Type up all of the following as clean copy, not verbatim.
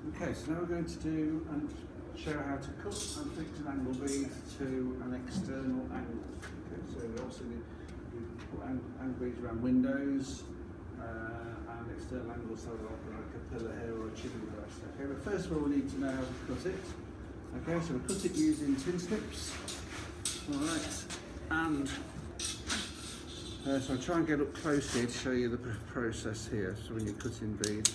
Okay, so now we're going to do and show how to cut and fix an angle bead to an external angle. Okay, so we also put angle beads around windows and external angles, so like a pillar here or a chimney post. Okay, but first of all we need to know how to cut it. Okay, so we cut it using tin snips. Alright, and so I'll try and get up close here to show you the process here. So when you're cutting bead,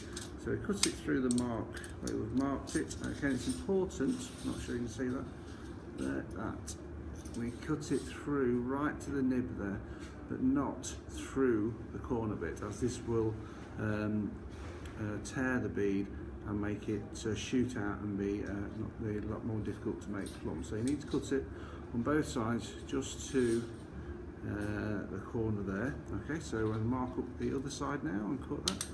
so we cut it through the mark where we've marked it. Okay, it's important, I'm not sure you can see that, that we cut it through right to the nib there, but not through the corner bit, as this will tear the bead and make it shoot out and be a lot more difficult to make plumb. So you need to cut it on both sides just to the corner there. Okay, so we'll mark up the other side now and cut that.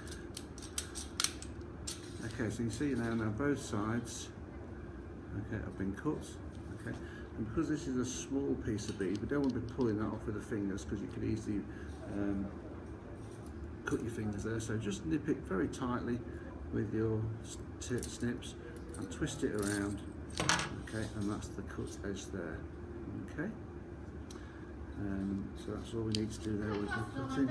Okay, so you can see now both sides have been cut. Okay, and because this is a small piece of bead, we don't want to be pulling that off with the fingers because you could easily cut your fingers there. So just nip it very tightly with your snips and twist it around. Okay, and that's the cut edge there. Okay, so that's all we need to do there with the cutting.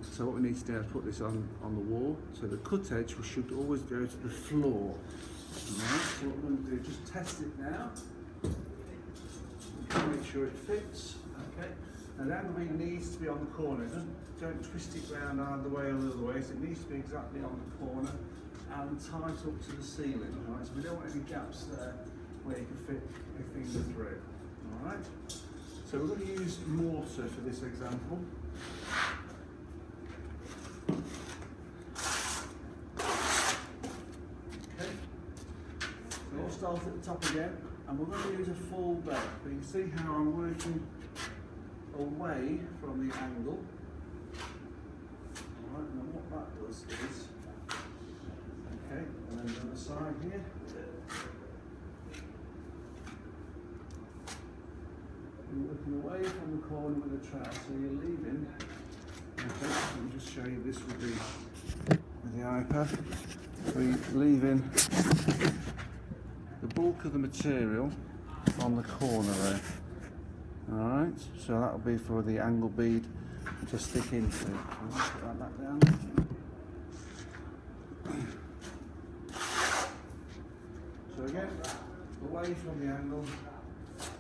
So what we need to do is put this on the wall. So the cut edge should always go to the floor. Alright, so what we're going to do, just test it now. Okay, make sure it fits. Okay, and the angle bead needs to be on the corner. Don't twist it round either way or the other way. So it needs to be exactly on the corner and tight up to the ceiling. Alright, so we don't want any gaps there where you can fit your finger through. Alright, so we're going to use mortar for this example. We'll start at the top again, and we're going to use a full bend. But you can see how I'm working away from the angle. Alright, and what that does is, okay, and then the other side here. You're looking away from the corner with the trowel, so you're leaving. Okay, let me just show you this with the iPad. So you're leaving the bulk of the material on the corner there. Alright, so that'll be for the angle bead to stick into. So I'll just put that back down. So again, away from the angle,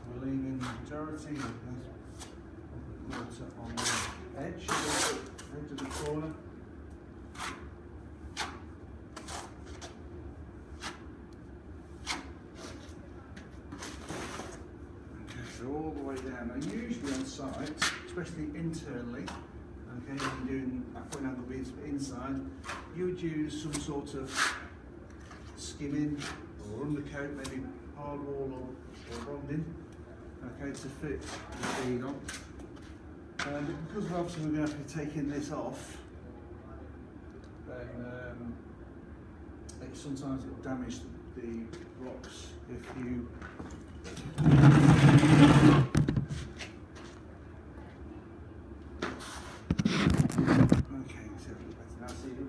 we're leaving the majority of the mortar on the edge of the corner. All the way down. Now usually on site, especially internally, okay, when you're doing putting angle beads inside, you would use some sort of skimming or undercoat, maybe hardwall or bonding, okay, to fit the bead on. And because obviously we're going to have to be taking this off, then sometimes it will damage the blocks if you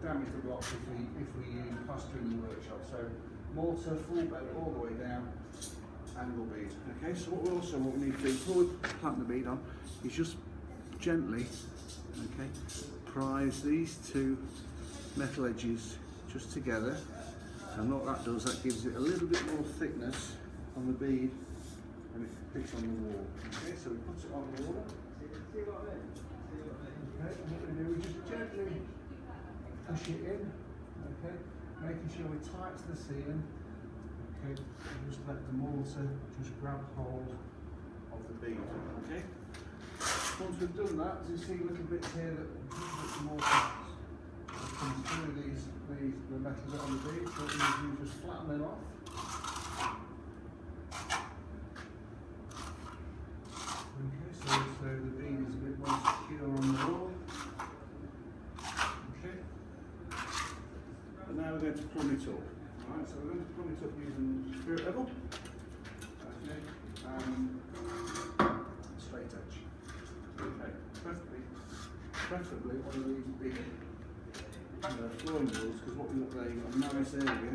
damage the blocks if we use plaster in the workshop. So mortar, full bed all the way down, angle bead. Okay, so what we need to do before we plant the bead on is just gently, okay, prise these two metal edges just together, and what that does, that gives it a little bit more thickness on the bead and it fits on the wall. Okay, so we put it on the wall. Okay, and what we do is just gently push it in, okay, making sure we're tight to the ceiling, okay, and just let the mortar just grab hold of the bead, okay. Once we've done that, as you see little bits here that the mortar comes through the metals on the bead, so you just flatten them off. Okay, so the bead is a bit more secure on the wall. And now we're going to plumb it up. Alright, so we're going to plumb it up using spirit level. Okay, straight edge. Okay, preferably one of these big flooring rules, because what we look there, you've got a nice area,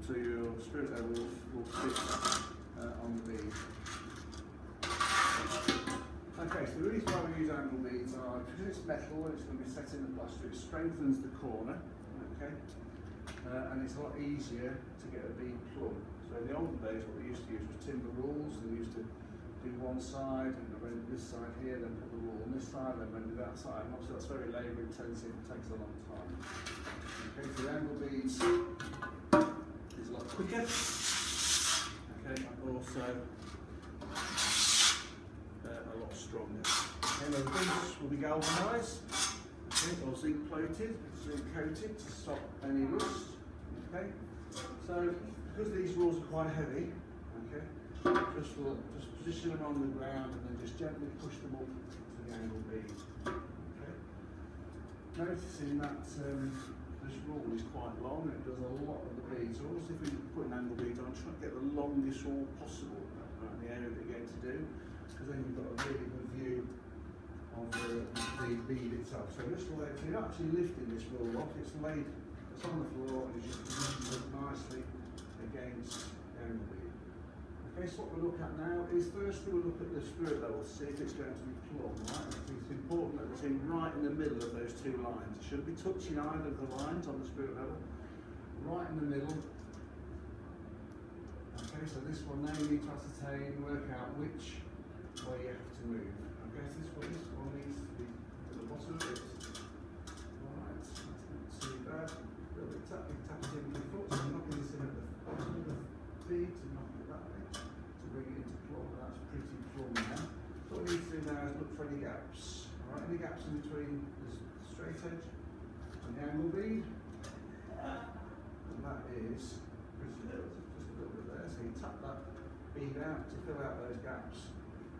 so your spirit level will fit on the bead. Okay, so the reason why we use angle beads are because it's metal and it's going to be set in the plaster, it strengthens the corner, okay, and it's a lot easier to get a bead plumb. So in the olden days, what they used to use was timber rules. They used to do one side and render this side here, then put the rule on this side, then render that side. And obviously that's very labour intensive, it takes a long time. Okay, so the angle beads is a lot quicker, okay, and also a lot stronger. Okay, now the beads will be galvanised, okay, or zinc plated, zinc coated to stop any rust. Okay, so because these rules are quite heavy, okay, just position them on the ground and then just gently push them up to the angle bead. Okay, noticing that this rule is quite long and it does a lot of the beads. So obviously if we put an angle bead on, try to get the longest rule possible around the area that you're going to do, because then you've got a really good view of the bead itself. So this will, if you're actually lifting this rule off, it's laid, it's on the floor and it's just positioned nicely against the angle bead. Okay, so what we'll look at now is firstly we'll look at the spirit level, see if it's going to be plumb, right? It's important that it's in right in the middle of those two lines. It shouldn't be touching either of the lines on the spirit level. Right in the middle. Okay, so this one now you need to ascertain, work out which way you have to move. Okay, so this one needs to be at the bottom of it. Alright, that's not too bad. A little bit tap it in with your foot, so I'm knocking this in at the bottom of the bead to knock it that way, to bring it into plumb. That's pretty plumb now. So what we need to do now is look for any gaps. Alright, any gaps in between the straight edge and the angle bead. And that is pretty little, just a little bit there. So you tap that bead out to fill out those gaps.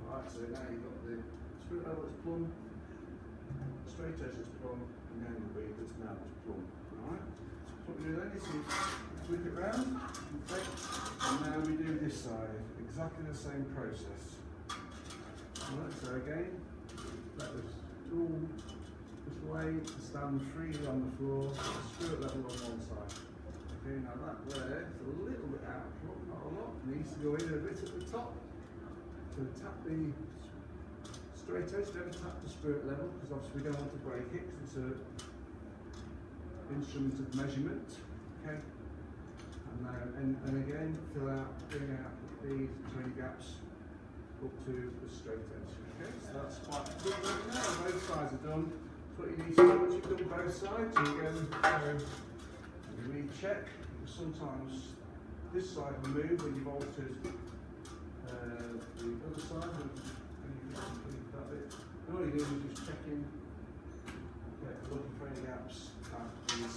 Alright, so now you've got the spirit level that's plumb, straight edge that's plumb, and the angle bead that's now plumb. Alright, so what we do then is we flip it round, okay, and now we do this side, exactly the same process. Alright, so again, let this tool just lay to stand freely on the floor, spirit level on one side. Okay, now that there is a little bit out of plumb, not a lot, needs to go in a bit at the top. So tap the straight edge, never tap the spirit level, because obviously we don't want to break it, because it's an instrument of measurement. Okay, and again fill out, bring out the bead to any gaps up to the straight edge. Okay, so that's quite good right now. Both sides are done. So what you need to do once you've done both sides, you again you recheck. Sometimes this side will move when you've altered the other side, and you can complete that bit. And all you do is just check in, looking for any gaps that is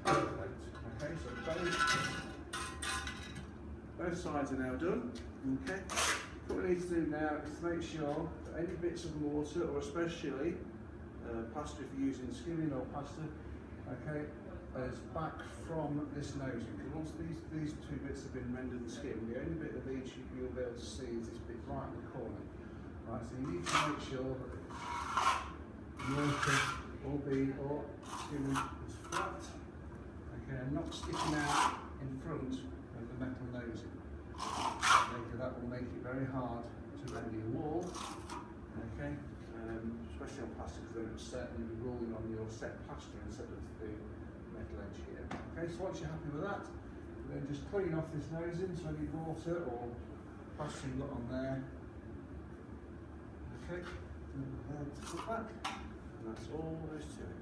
perfect. Okay, so both sides are now done. Okay, what we need to do now is to make sure that any bits of mortar, or especially plaster if you're using skimming or plaster, okay, is back from this nosing, because once these two bits have been rendered and skimmed, the only bit of each you'll be able to see is this bit right in the corner. Right, so you need to make sure that mortar or bead or skimming is flat, okay, and not sticking out in front of the metal nosing. Okay, that will make it very hard to render your wall, okay, especially on plaster, because then it's set and you'll be rolling on your set plaster instead of the metal edge here. Okay, so once you're happy with that, then just clean off this nosing, so any water or plaster you've got on there. Okay, put back, and that's all there is to it.